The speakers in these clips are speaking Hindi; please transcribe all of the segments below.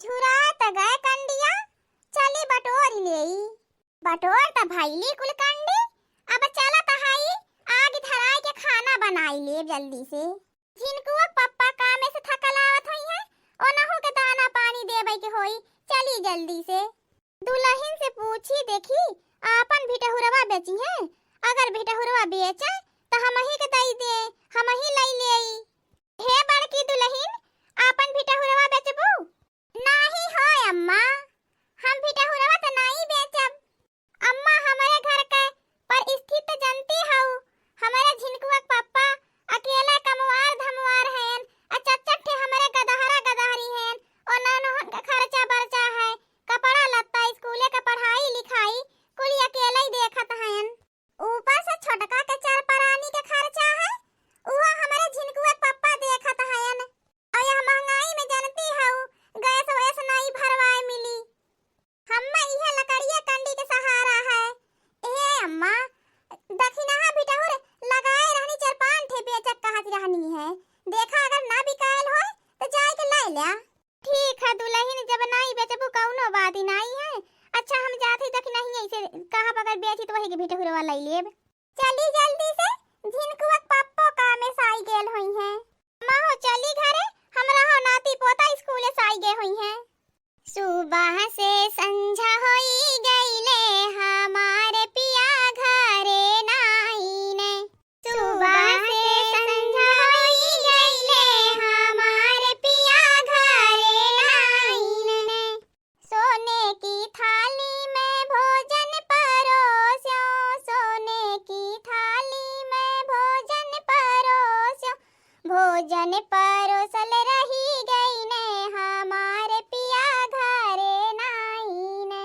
छुरा त गए कंडिया, चली बटोर लेई। बटोर त भइली कुल कंडी, अब चला त हाई आग धराई के खाना बनाई ले जल्दी से। जिनको पप्पा कामे से थकल आवत होई है, ओनहु के दाना पानी देबै के होई, चली जल्दी से। दुल्हन से पूछी देखी आपन भिटहुरवा बेची है, अगर भिटहुरवा बेचे त हमही के दई दे, हमही लई लेई। हे बड़की दुल्हन, आपन भिटहुरवा बेचबू? नाही होय अम्मा, हम भिटहुरवा त नहीं बेचब। अम्मा हमारे घर के परिस्थिति जानती हऊ, हमारे झिनकुआ पप्पा अकेला कमवार धमवार हैं, चच्चट हमारे गदहरा गदहरी हैं, और नौनहन का खर्चा बर्चा है, कपड़ा लत्ता स्कूले का पढ़ाई लिखाई कुल अकेला ही देखत हैं। ऊपर से छोटका के चार परानी के खर्चा है, उहा हमारे झिनकुआ पप्पा देखत हैं। और यह महंगाई में जानती हऊ गैस वैस नहीं भरवाए मिली, हम्मा इहे लकड़िया कंडी के सहारा है। ए अम्मा, दखिनहा भिटहुर लगाए रहनी 4-5 ठे बेचक कहत रहनी है, देखा अगर ना बिकायल होय तो जाए के ले लिया। ठीक है दुल्हन, जब नहीं बेचबू कौनो बात ही नहीं है। अच्छा हम जाते तक नहीं ऐसे कहा अगर बेची तो वही के भिटहुरवा ले लेब। चली जल्दी से, झिनकुआ पप्पो कामे साई गेल होई है। अम्मा हो चली घरे, हमरा हो नाती पोता स्कूले साई गे होई है। सुबह से संझा होई गईले, हमारे पिया घरे नाईने। सुबह से संझा होई गईले, हमारे पिया घरे नाईने। सोने की थाली में भोजन परोस्यो, सोने की थाली में भोजन परोस्यो, भोजन परोसल रही गई ने, हमारे पिया घरे नाईने।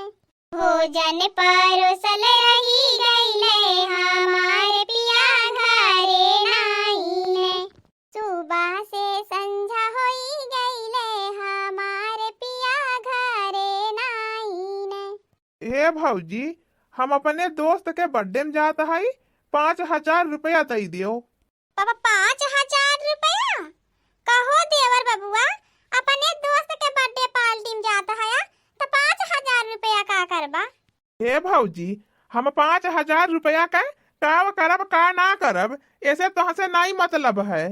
भोजन परोसल रही गई ने, हमारे पिया घरे नाईने। सुबह से संझा होई गई ले, हमारे पिया घरे नाईने। ए भौजी, हम अपने दोस्त के बर्थडे में जात हई, 5000 रुपया दई दियो। पापा 5000 रुपया? कहो देवर बबुआ, अपने दोस्त के बर्थडे पार्टी में जाता है तो 5000 रुपया का करबा? ए भौजी, हम 5000 रुपया का करब का ना करब, ऐसे तो से नहीं मतलब है।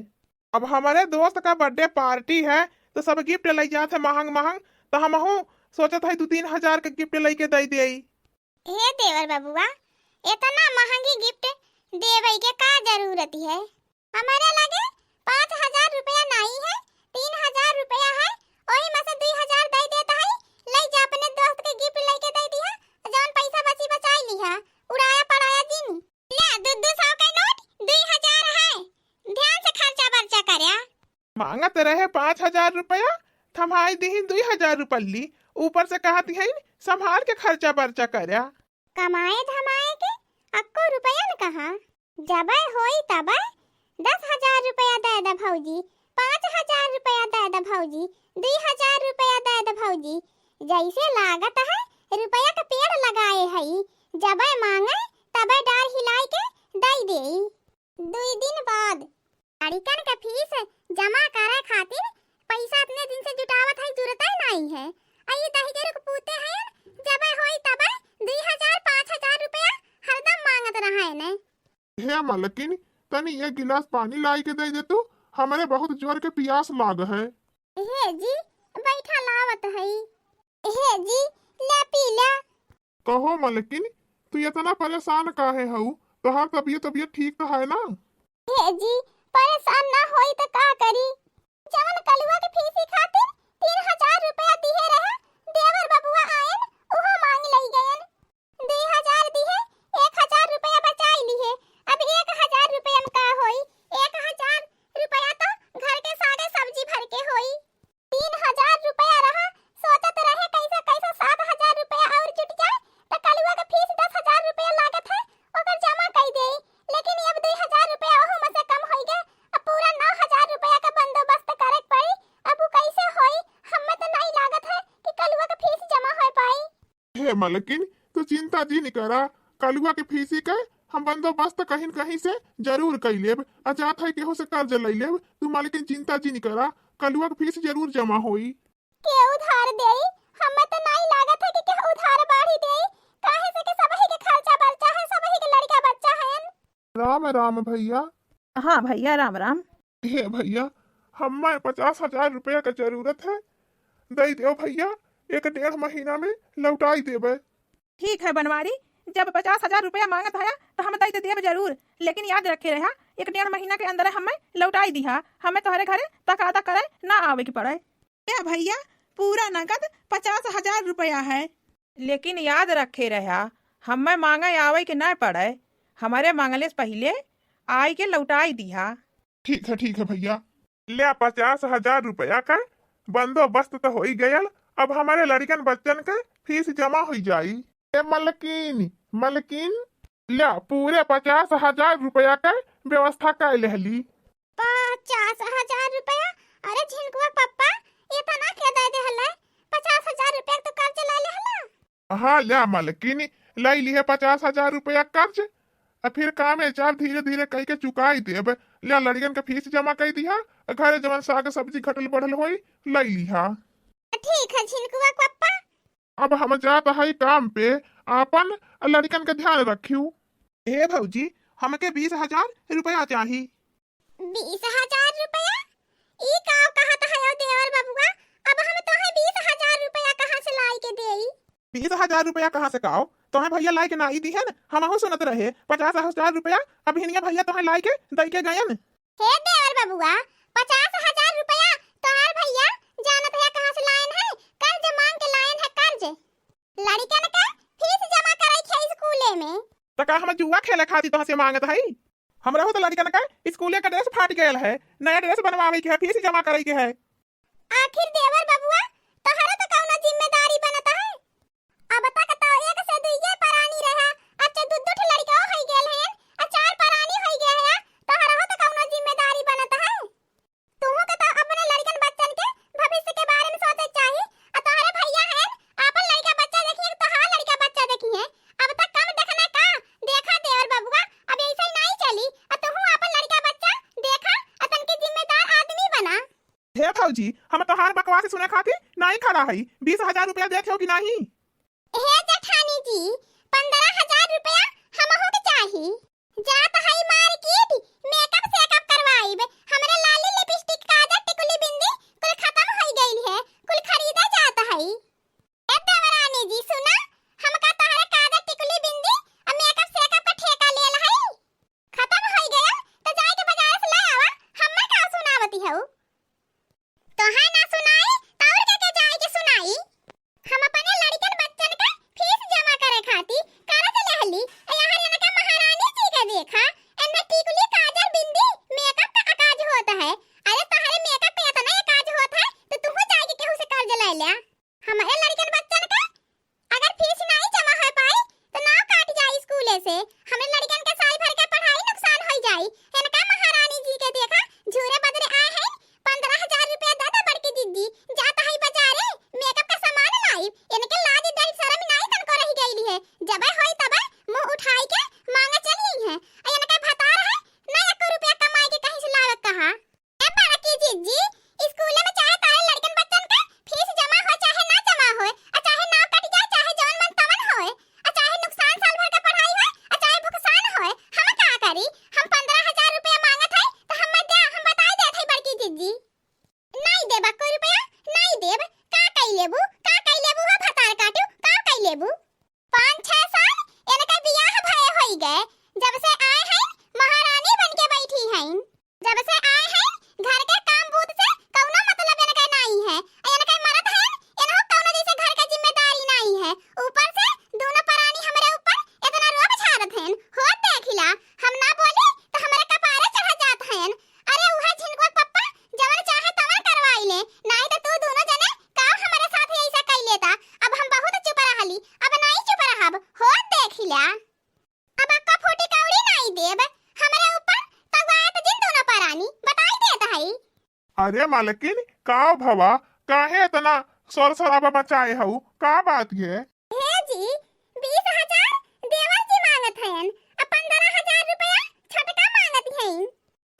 अब हमारे दोस्त का बर्थडे पार्टी है तो सब गिफ्ट ले जाते महंग महंग, तो हम सोचत है 2-3 हजार के गिफ्ट लेके दे दे। हे देवर बबुआ, इतना महंगी गिफ्ट देवे के का जरूरत है? हमारे लगे 5000 रुपया नहीं है, 3000 रुपया है, ओही में से 2000 दे देता है, ले जा अपने दोस्त के गिफ्ट लेके दे दिया, जौन पैसा बची बचाई लिहा, उड़ाया पड़ाया दिन। ले 200 का नोट 2000 है, ध्यान से खर्चा बर्चा करया। मांगत रहे 5000 रुपया, थमाई दी 2000 रुपया ली, ऊपर से कहती है संभाल के खर्चा बर्चा करया। कमाए धमाए के अक्को रुपया न कहा, जबै होई तबै 10,000 रुपया दे दे भौजी, 5,000 रुपया दे दे भौजी, 2,000 रुपया दे दे भौजी, जैसे लागत है रुपया का पेड़ लगाए हई, जबै मांगे तबै डार हिलाई के दई देई। 2 दिन बाद लड़कन का फीस जमा करे खातिर पैसा अपने दिन से जुटावत है, जरूरत ही नहीं है। आई दही जरूर पूछते हैं, जबै होई तबै 2000 5000 रुपया हरदम मांगत रहे ने। हे मलकिन, तनी एक गिलास पानी लाई के दे दे तू, हमारे बहुत जोर के प्यास लाग है। हे जी बैठा लावत है। हे जी ले पी ले। कहो मलकिन, तू इतना परेशान काहे हऊ? तोहार तबीयत ठीक तो है ना? हे जी परेशान ना होई तो का करी, जवन कलुआ के फीसी खातिर 3000 रुपया दिए रहे, देवर बबुआ आयन उहो मांग लई गयन। 2000 दिए, 1000 रुपया बचाई लिए, अब 1000 रुपया में का होई? 1000 रुपया तो घर के सागे सब्जी भर के होई। 3000 रुपया रहा, सोचत रहे कैसे कैसे 7000 रुपया और जुट जाए तो कलुआ के फीस 10000 रुपया लागत है, ओकर जमा कई दे, लेकिन अब 2000 रुपया ओहू में से कम होई गए, अब पूरा 9000 रुपया का बंदोबस्त करे पड़ी। अब वो कैसे होई? हमें तो नहीं लागत है कि कलुआ का फीस जमा हो पाई। हे मलकिन, तू चिंता जी नहीं करा, कलुआ के फीसी के हम बंदोबस्त कहीं कहीं से जरूर कर लेब, अजात है केहू से कर्ज ले लेब, तू मालिकिन चिंता जी नहीं करा, कलुआ के फीस जरूर जमा होई। के उधार देई राम भैया। हाँ भैया, राम राम। हे भैया, हमें 50,000 रुपया का जरूरत है, दे दो भैया, 1 डेढ़ महीना में लौटाई देवे। ठीक है बनवारी, जब 50,000 रुपया मांगत है तो हम दे देब जरूर, लेकिन याद रखे रहा 1 डेढ़ महीना के अंदर हमें लौटाई दिहा, हमें तोहरे घरे तकादा करे ना आवे के पड़े। क्या भैया, पूरा नगद 50,000 रुपया है, लेकिन याद रखे रहा हमें मांगे आवे के ना पड़े, हमारे मांगले से पहले आई के लौटाई दिहा। ठीक है भैया, ले 50,000 रुपया का बंदोबस्त तो हो ही गयल। अब हमारे लड़कन बच्चन के फीस जमा हो जाई। ए मलकिन ले पूरे 50,000 रुपया का व्यवस्था कर लेहली। 50,000 रुपया? अरे झिनकुआ पप्पा, इतना क्या दे दे हल्ला? 50,000 रुपया तो कर्ज ले ले हल्ला। हाँ ले मलकिन, ले ली है 50,000 रुपया कर्ज, और फिर काम है चार धीरे धीरे कह के चुकाई देब। ले लड़कन के फीस जमा कर दिया, घरे जवन साग सब्जी घटल बढ़ल होई ले लिहा। ठीक है झिनकुआ पप्पा। अब हम जात है काम पे, आपन लड़कन के ध्यान रखियो। ए भौजी, हमके 20,000 रुपया चाहिए। 20,000 रुपया? ई काव कहत है देवर बबुआ, अब हम तोहे 20,000 रुपया कहाँ से लाई के देई? 20,000 रुपया कहाँ से काओ? तुम्हें भैया लाई के नाई दी है न, हम सुनत रहे 50,000 रुपया अब हिनिया भैया तुम्हें लाई के दई के गयन। हे देवर बबुआ, 50,000 रुपया तोहार भैया जानत है कहाँ से लायन है? कर्ज मांग के लायन है, कर्ज। लड़कन का फीस जमा कराई है स्कूले में। तो का हम जुआ खेले खाती तो से मांगत है? हमरा हो तो लड़कन का स्कूले का ड्रेस फाट गयल है, नया ड्रेस बनवावे के है, फीस जमा कराई के है। आखिर देवर बबुआ, तोहरा तो कौनो जिम्मेदारी बनता है? अब तक तो एक से दुइये परानी रहा, अच्छा दू दू लड़का हो गेल है, आ चार परानी हो गए है, तोहरा हो तो कौनो जिम्मेदारी बनता है? तुमो के तो अपने लड़कन बच्चन के भविष्य के बारे में सोचे चाहिए, आ तोहरे भैया है अपन लड़का बच्चा देखिए तो हां लड़का बच्चा देखिए, अब तक कम देखना का? देखा देवर बबुआ, अब ऐसे नहीं चली, आ तुहू अपन लड़का बच्चा देखा, अपन के जिम्मेदार आदमी बना। हे भौजी, हम तोहार बकवास सुने खातिर नहीं खड़ा है। 20,000 रुपया देखे हो कि नहीं? हे जेठानी जी, 15,000 रुपया हमहू के चाहिए। जात है मार्केट, मेकअप सेकअप करवाइब, हमरे लाली लिपस्टिक काजल टिकुली बिंदी कुल खत्म हो गई है, कुल खरीदा जाता है। ए देवरानी जी सुना, हमका तोहरे काजल टिकुली बिंदी और मेकअप सेकअप का ठेका लेल है, खत्म हो गया तो जाके बाजार से ले आवा, हम्मे का सुनावती हूं? तोहां ना सुनाई तो और के जाए के सुनाई? हम अपने लड़कन बच्चन का फीस जमा करे खाती करत लेहली, यहाँ इनका महारानी जी का देखा, इनमें टिकुली काजल बिंदी मेकअप का काज होता है। अरे तुम्हारे मेकअप पे इतना काज होता है तो तुम जाके केहू से कर्ज ले लिया। हमारे लड़कन बच्चन का अगर फीस नहीं जमा हो पाई तो नाव काट जाई स्कूले से, हमें लड़कन के साल भर के पढ़ाई नुकसान हो जाई। इनका महारानी जी के देखा झूरे बदरे आए हैं, 15,000 रुपया दादा बड़की दीदी जाता है बाजारे मेकअप का सामान लाई, इनके लाज डर शर्म नहीं तनको रह गईली है, जब होई तब मुंह उठाई के मांगे चली है। इनका भतार है ना 1 रुपया कमाई के कहीं से लावे कहां? ए बड़की दीदी, स्कूल में चाहे तारे लड़कन बच्चन का फीस जमा हो चाहे ना जमा हो, चाहे नाव कट जाए चाहे जवन मन तवन हो, चाहे नुकसान साल भर का पढ़ाई हो, चाहे भुगतान हो, हम का करी? हम 15,000 रुपया मांगत है तो हम बता देत है बड़की दीदी। नहीं देबा कोई रुपया नहीं देब, का कई लेबू हो भतार काटू, का कई लेबू? 5-6 साल इनका बियाह भय होई गए, जब से आए हैं महारानी बन के बैठी हैं, जब से आए हैं घर के काम बूत से कौनो मतलब इनका नहीं है, इनका मरद है इनको कौनो जैसे घर का जिम्मेदारी नहीं है, ऊपर से दोनों परानी हमरे ऊपर इतना रोब झाड़त हैं, हो देखिला हम ना बोले तो हमरे कपारे चढ़ जात हैं। अरे उहे झिनकुआ पप्पा जवन चाहे तवन करवाई ले, नहीं तो तू दोनों जने का हमारे साथ ऐसा कर लेता। अब हम बहुत चुप रहली, अब नहीं चुप रहब, हो देखिला। अब अक्का फूटी कौड़ी नहीं देब, हमरे ऊपर तगवाए तो जिन दोनों परानी बताई देता है। अरे मालकिन, का भवा काहे इतना शोर शराबा मचाए हऊ? का बात ये? हे जी, 20,000 देवर जी मांगत हैं, अब 15,000 रुपया छोटका मांगत हैं।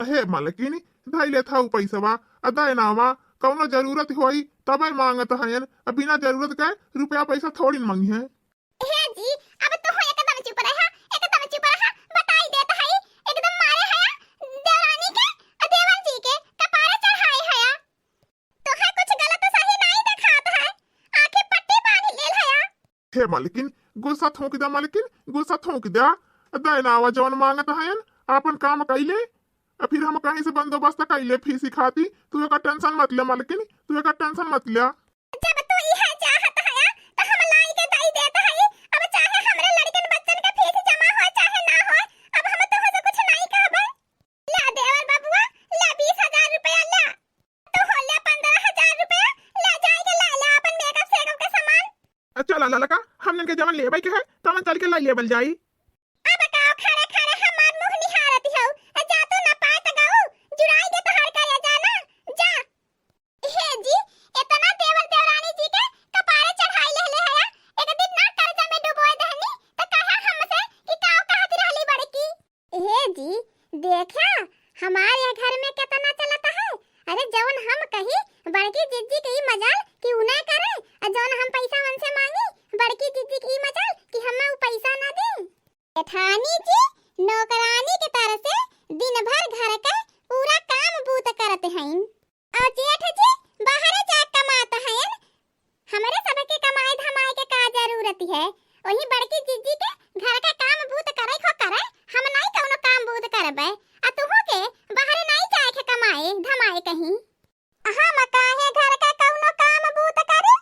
हे मालकिन, धैले था पैसवा अदाय नामा, कौनो जरूरत होई तबे मांगत हयन, बिना जरूरत के रुपया पैसा थोड़ी मांगी है। हे जी, अब तो हो एकदम चुप रहा, बताई देता है, एकदम हे मालकिन गुस्सा थूक दे, मालकिन गुस्सा थूक दे। दैनावा जौन मांगत हयन आपन काम कैले, फिर हम कहीं से बंदोबस्त कैले फीसी खाती। तू एक टेंशन मत ले मालकिन, तू एक टेंशन मत ले। जब तू इहे चाहत है तो हम लाई के दई देत है। अब चाहे हमरे लड़कन बच्चन के फीस जमा हो चाहे ना हो, अब हम तो से कुछ नहीं कहबे। ले देवर बाबूआ, ले 20,000 रुपया ले। तू हो ले 15,000 रुपया, ले जाई के ला ले अपन मेकअप सेकअप के सामान। चल ललका, हमन के जवन लेबै के है तवन चल के लाई लेबल जाई। अब काओ खड़े खड़े हमार मुंह निहारत हौ। जा तू ना पाए त गाऊ जुड़ाई के तोहर करे जाना जा। हे जी इतना देवर देवरानी जी के कपारे चढ़ाई ले है। एक दिन ना कर्जा में डुबोए दहनी त कहा हमसे कि काओ कहत रहली बड़की। हे जी देखा हमारे घर में कितना चलता है। अरे जवन हम कही बड़की जिज्जी की मजाल कि उन्हें करे, और जवन हम पैसा उनसे मांगी बड़की जिज्जी की मजाल कि हमें वो पैसा ना दे। जेठानी जी नौकरानी के तरह से दिन भर घर का पूरा काम बूत करते हैं, और जेठ जी बाहर जा कमाते हैं। हमारे सब के कमाए धमाए के का जरूरत है। वही बड़की जिज्जी के घर का काम बूत करे खो करे, हम नहीं कोनो काम बूत करबे। आ तुहो के बाहर नहीं जाए के कमाए धमाए कहीं। हम काहे घर का कोनो काम बूत करे,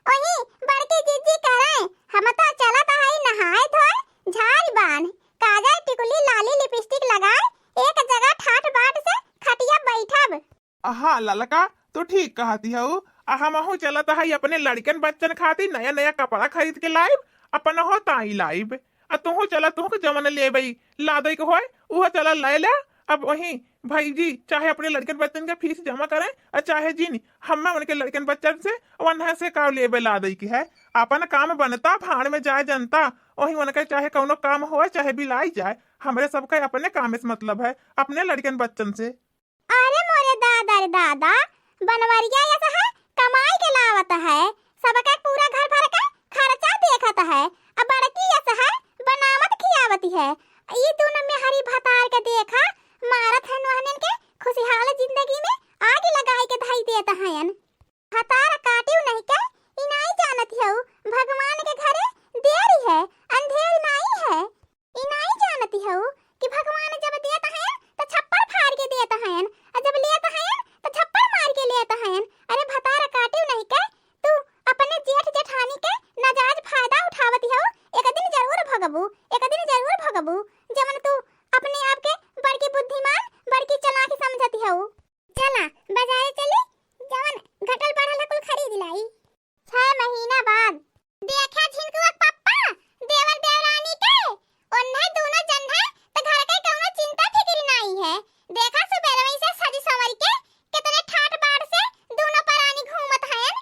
वही बड़की जिज्जी करे। हम तो चलत है नहाए धोए झाड़ बांध काजल टिकुली लाली लिपस्टिक लगाए एक जगह ठाट बाट से खटिया बैठब। हाँ ललका तू ठीक कहती हो। हमहू चलत है अपने लड़कन बच्चन खातिर नया नया कपड़ा खरीद के लाइब, अपन हो ताई लाइब। तुहू चला, तुहू के जवन लेबै लादे के होय उहो चला ले ले। अब वही भाई जी चाहे अपने लड़कन बच्चन का फीस जमा करें, और चाहे जिन हम उनके लड़कन बच्चन से वन्हा से का लेबे लादे की है। अपन काम बनता भाड़ में जाए जनता, वही उनके चाहे कौनो काम हो चाहे बिलाई जाए, हमरे सबका अपने काम से मतलब है, अपने लड़कन बच्चन से। अरे मोरे दादा रे दादा, बनवरिया ऐसा है कमाई के लावत है, सबका पूरा घर भर का खर्चा देखत है। अब बड़की ऐसा है बनावत खियावती है। ये दोनों में हरी भतार के देखा मारत है नोहनन के खुशहाल जिंदगी में आग लगाई के धाई देता है। भतार काटियो नहीं के इनाई जानत हो भगवान के घरे देरी है अंधेर नहीं है। इनाई जानती हो कि भगवान जब देता है तो छप्पर फाड़ के देता है, और जब लेता है तो छप्पर मार के लेता है। अरे भतार काटियो नहीं के तू अपने जेठ जेठानी के नाजायज फायदा उठावती हो। एक दिन जरूर भगबू, एक दिन जरूर भगबू। जवन तू अपने आप के बड़की बुद्धिमान बड़की चालाक समझती हो। चला बाजारे चली, जवन घटल बढ़ल कुल खरीद लाई। 6 महीना बाद देखा झिनकुआ पप्पा देवर देवरानी के उन्हें दोनों जन है तो घर के कोनो चिंता फिक्र नहीं है। देखा सुबह वहीं से सजी संवर के कितने ठाट बाट से दोनों परानी घूमत हैं।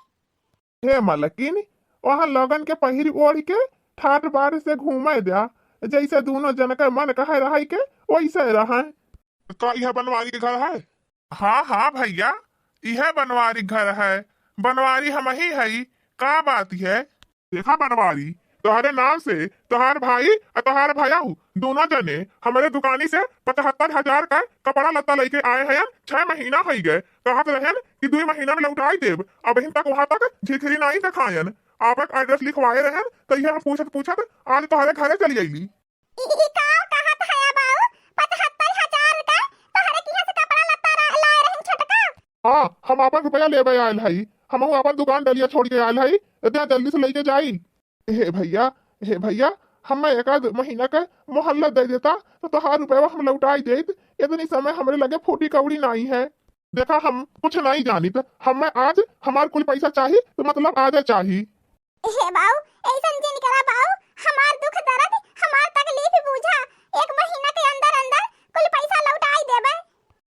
हे मालकिन वहाँ लगन के पहिर ओढ़ के ठाट बाट से घूमे दिया, जैसे दोनों जन के मन कहे रहा के वैसे रहा। का यह बनवारी के घर है? हाँ हाँ भैया यह बनवारी घर है, बनवारी हम ही है। का बात है? देखा बनवारी तोहरे नाम से तोहार भाई और तोहार भैयाऊ दोनों जने हमारे दुकानी से 75,000 का कपड़ा लत्ता लेके आए हैं। 6 महीना हो गए, कहत रहन कि 2 महीना में लौटाई देव। अब तक वहाँ तक झिखरी नहीं दिखायन। आप एड्रेस लिखवाए रहन तो यह पूछत पूछत आज तोहरे घरे चली आईली। हाँ हम अपन रुपया लेबे आयल हई, हम अपन दुकान डलिया छोड़ के आयल हई, इतना जल्दी से लेके जाई। हे भैया हमें एक आध महीना का मोहल्ला दे देता तो तोहार रुपया हम लौटाई देत। इतनी समय हमारे लगे फूटी कौड़ी नहीं है। देखा हम कुछ नहीं जानी तो हमें आज हमार कुल पैसा चाहिए तो मतलब आज चाहिए। हे बाऊ ऐसन जिन करा बाऊ, हमार दुख दर्द हमार तकलीफ बुझा। 1 महीना के अंदर अंदर कुल पैसा लौटाई देबे।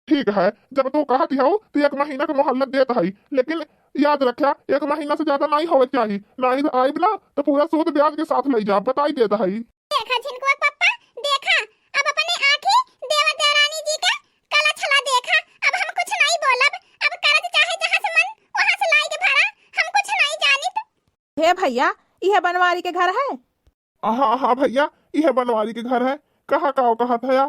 ठीक है जब तू कहती हो तो 1 महीना का मोहल्ला देता है, लेकिन याद रखा 1 महीना से ज्यादा नहीं होवे चाहिए, नहीं तो आइब ना तो पूरा सूद ब्याज के साथ ले जा, बताई देता है। देखा झिनकुआ पप्पा, देखा अब अपने आंखें देवर देवरानी जी का कला छला देखा। अब हम कुछ नहीं बोलब, अब करत चाहे जहां से मन वहां से लाई के भरा, हम कुछ नहीं जानित। हे भैया यह बनवारी के घर है? हाँ हाँ भैया यह बनवारी के घर है। कहा कहत है?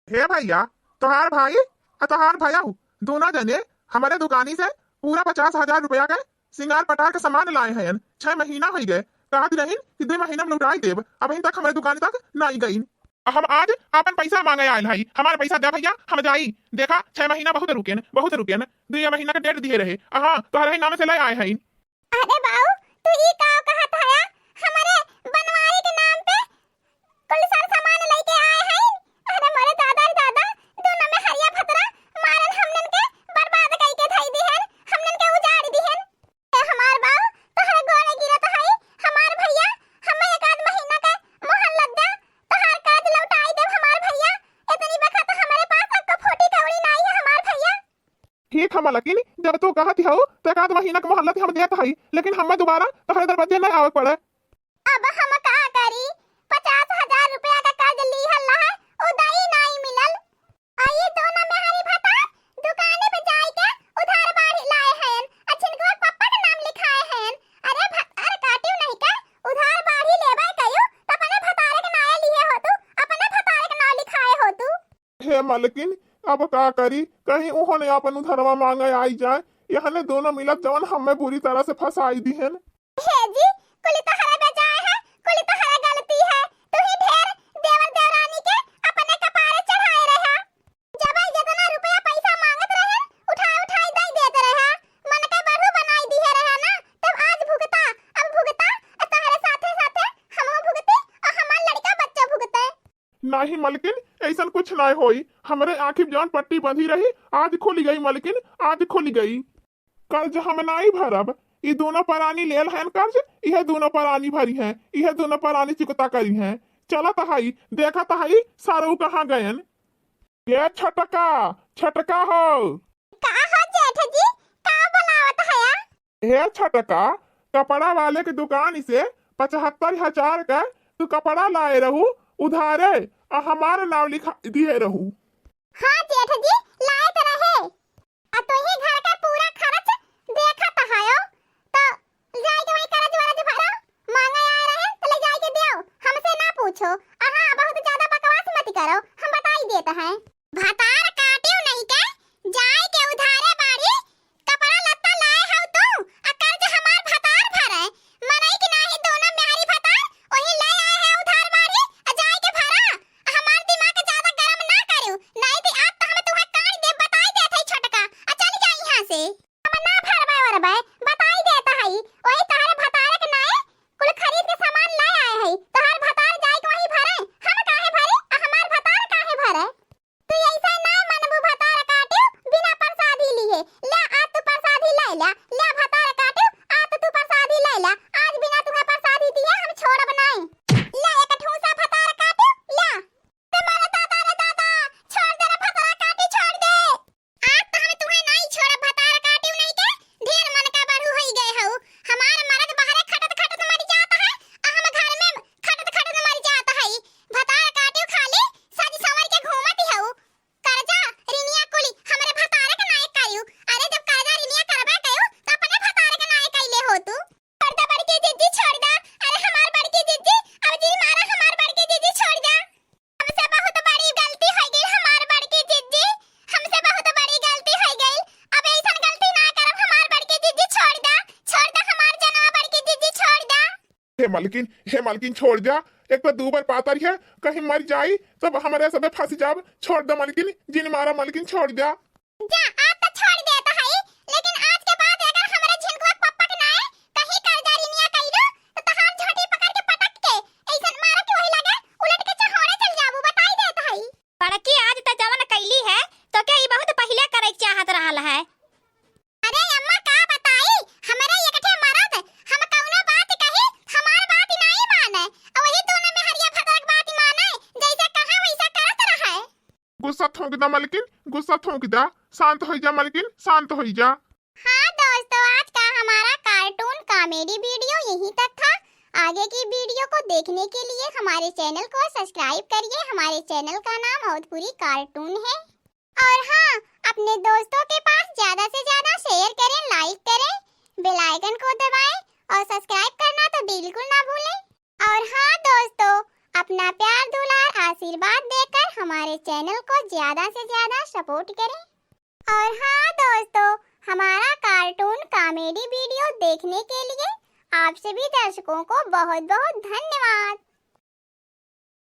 हे भैया तोहार भाई और तोहार भैया दोनों जने हमारे दुकानी से पूरा 50,000 रुपया के सिंगार पटार के सामान लाए हैं। 6 महीना हो गए, कहा नहीं कि 2 महीना में लौटाई देब, अब तक हमारे दुकान तक नहीं गई। हम आज अपन पैसा मांगे आयल है, हमारे पैसा दे भैया, हम जाई। देखा 6 महीना बहुत रुके न 2 महीना के डेट दिए रहे। हाँ तोहरे नाम से ले आए हैं। अरे बाऊ तू ई का कहत हया, हमारे बनवारी के नाम पे कुल सार सामान लेके आए हैं। अरे मोरे दादा रे दादा, दोनों में हरिया फतरा मारन हमनन के बर्बाद कई के धई दिहन, हमनन के उजाड़ दिहन। ए हमार बाऊ तोहरे गोड़े गिरत है, हमार भैया हमें एक आध महीना के मोहन लग जा, तोहार कर्ज लौटाई देब हमार भैया। इतनी बखत हमारे पास अक्का फोटी कौड़ी नहीं है हमार भैया। ठीक है लेकिन जब तू कहती हो तो 1 आध महीना के मोहल्ला हम देत है, लेकिन हमें दोबारा तोहरे दरवाजे नहीं आवे पड़े। अब हम का करी, 50,000 रुपया का कर्ज लीहल है, उदाई नहीं मिलल। आई दोनों में हरी भता दुकाने पे जाई के उधार बाढ़ी लाए हैं, अछिनको पप्पा के नाम लिखाए हैं। अरे भतार काटियो नहीं का उधार बाढ़ी लेबै कयो त अपने भतारे के नाम लिए हो तू, अपने भतारे के नाम लिखाए हो तू। हे मालकिन अब का करी, कहीं उन्होंने अपन उधरवा मांगे आई जाए, यहाँ दोनों मिलत जवन हमें बुरी तरह से फंसाई दी है। हे जी कुली तहरा बेजाए है, कुली तहरा गलती है। तू ही ढेर देवर देवरानी के अपने कपारे चढ़ाए रहा। जब जितना रुपया पैसा मांगत रहे उठाई दई देते रहा, मन के बढ़ू बनाई दी है रहा ना। तब आज भुगता, अब भुगता तहरे साथे साथे हमहु भुगते और हमार लड़का बच्चा भुगते। नहीं मलकिन ऐसा कुछ नहीं होई, हमारे आँखी जौन पट्टी बंधी रही आज खुल गई मलकिन, आज खुल गई। कर्ज हम नहीं भरब, ये दोनों परानी लेल हैं कर्ज, यह दोनों परानी भरी हैं, यह दोनों परानी चुकता करी हैं। चला तहाई देखा तहाई सारू कहाँ गयन। ये छटका छटका हो का हो जेठ जी, का बुलावत हया? हे छटका, कपड़ा वाले के दुकान से 75,000 का तू कपड़ा लाए रहू उधारे और हमारे नाम लिखा दिए रहू। हाँ जेठ जी लाए तो रहे, आ तो ही घर का पूरा खर्च देखत हयो, तो जाई के वही कर्ज वर्ज भरो, मांगे आए रहे तो ले जाई के देओ, हमसे ना पूछो। हाँ बहुत ज्यादा बकवास मत करो, हम बताई देते हैं। भतार काटियो नहीं के जाई के उधारे बाड़ी कपड़ा लत्ता लाए हो तू, आ कर्ज हमार भतार भरे मनई कि नाही। दोनों मेहरी भतार वही ले आए है उधार बाड़ी, आ जाई के भरा। हमार दिमाग ज्यादा गरम ना करू, नहीं तो आज तो हम तुम्हें काट दे, बताई देत है छटका। आ चल जाई यहां से, हम ना भरबे वरबे, बताई देता है। वही तहरे भतारे के नाए कुल खरीद के सामान ले आए है, तहर भतार जाई के वही भरे, हम काहे भरे आ हमार भतार काहे भरे? तू ऐसा ना मनबू भतार काटियो बिना प्रसादी लिए। ले आ तू प्रसादी ले ला, ले भतार काटियो आ तू प्रसादी ले ला। आज बिना तुम्हें प्रसादी दिए हम छोड़ब नहीं। ले एक ठूसा भतार काटियो, ले तुम्हारे दादा रे दादा छोड़ दे रे भतार काटी, छोड़ दे। आज तो हम तुम्हें नहीं छोड़, भतार काटियो नहीं के ढेर मन का बढ़ू होई गए हो। हमार मर्द बाहर खटत खटत मर जाता है, आ हम घर में खटत खटत मर जाता है। भतार काटियो खाली सज संवर के घूमत हो, कर्जा रिनिया कुली हमरे भतारे के नाय कायू। अरे जब कर्जा रिनिया करबे कयो त अपने भतारे के नाय कइले हो तू। छोड़ दे बड़की जिद्दी, छोड़ दे। अरे हमार बड़की जिद्दी अब जी मारा, हमार बड़की जिद्दी छोड़ दे। हमसे बहुत बड़ी गलती हो गई हमार बड़की जिद्दी, हमसे बहुत बड़ी गलती हो गई। अब ऐसन गलती ना करब, हमार बड़की जिद्दी छोड़ दे, छोड़ दे हमार जनवा बड़की जिद्दी छोड़ दे। हे मालकिन छोड़ जा, एक तो 2 बार पातर है, कहीं मर जाई तब हमारे सब फंस जाब। छोड़ दे मालकिन, जिन मारा मालकिन छोड़ जा। जा आज तो छोड़ देता है, लेकिन आज के बाद अगर हमारे झिनकुआ पप्पा के नाए कहीं कर्जा रिनिया कइरो तो तहार झोटी पकड़ के पटक के ऐसन मारा कि वही लगे उलट के चढ़ोड़े चल जाबू, बताई देता है। बड़की आज त जवन कैली है तो क्या ई बहुत पहले करे के चाहत रहल है। अरे अम्मा का बताई, हमरे एकठे मरद हम कौनो बात कही हमार बात नहीं माने, और वही दोनों में हरिया भदरक बात माने, जैसे कहा वैसा करत रहे। गुस्सा थोक दा मालकिन, गुस्सा थोक दा, शांत हो जा मालकिन, शांत हो जा। हाँ दोस्तों, आज का हमारा कार्टून कॉमेडी वीडियो यहीं तक था। आगे की वीडियो को देखने के लिए हमारे चैनल को सब्सक्राइब करिए। हमारे चैनल का नाम अवधपुरी कार्टून है। और हाँ, अपने दोस्तों के पास ज्यादा से ज्यादा शेयर करें, लाइक करें, बेल आइकन को दबाएं और सब्सक्राइब करना तो बिल्कुल ना भूलें। और हाँ दोस्तों, अपना प्यार दुलार आशीर्वाद देकर हमारे चैनल को ज्यादा से ज्यादा सपोर्ट करें। और हाँ दोस्तों, हमारा कार्टून कॉमेडी वीडियो देखने के लिए आप सभी दर्शकों को बहुत बहुत धन्यवाद।